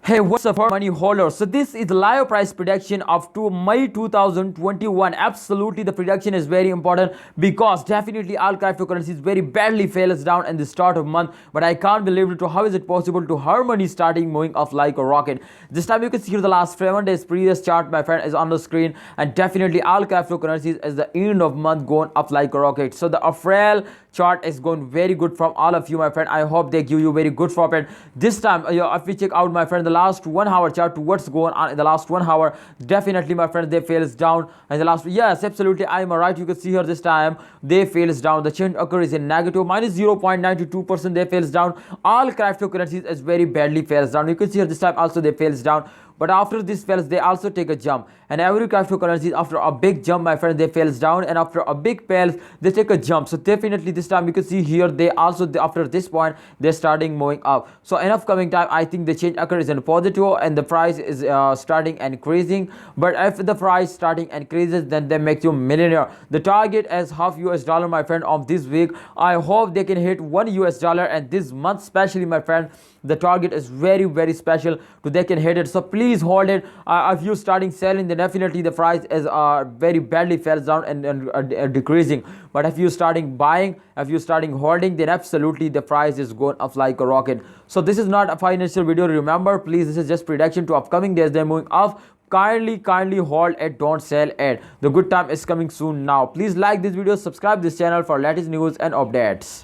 Hey, what's up for money holders? So this is live price prediction of to May 2021. Absolutely, the prediction is very important because definitely all cryptocurrencies very badly fails down in the start of month. But I can't believe it. So how is it possible to her money starting moving off like a rocket? This time you can see here the last 7 days previous chart, my friend, is on the screen, and definitely all cryptocurrencies as the end of month going up like a rocket. So the April chart is going very good from all of you, my friend. I hope they give you very good profit this time. If we check out, my friend, the last 1 hour chart to what's going on in the last 1 hour, definitely, my friend, they fails down in the last. Yes, absolutely, I am right. You can see here this time they fails down. The change occurs in negative minus 0.92%. They fails down. All cryptocurrencies is very badly fails down. You can see here this time also they fails down. But after this fails, they also take a jump. And every cryptocurrency, after a big jump, my friend, they fails down. And after a big fails, they take a jump. So definitely this time you can see here, they also, after this point, they're starting moving up. So in upcoming time, I think the change occurs in positive and the price is starting increasing. But if the price starting increases, then they make you millionaire. The target is half US dollar, my friend, of this week. I hope they can hit $1 and this month, especially, my friend, the target is very, very special to they can hit it. So please hold it. If you starting selling, then definitely the price is very badly falls down and decreasing. But if you starting buying, if you starting holding, then absolutely the price is going up like a rocket. So this is not a financial video, remember, please, this is just prediction to upcoming days. They're moving up. Kindly hold it, don't sell it. The good time is coming soon now. Please like this video, subscribe this channel for latest news and updates.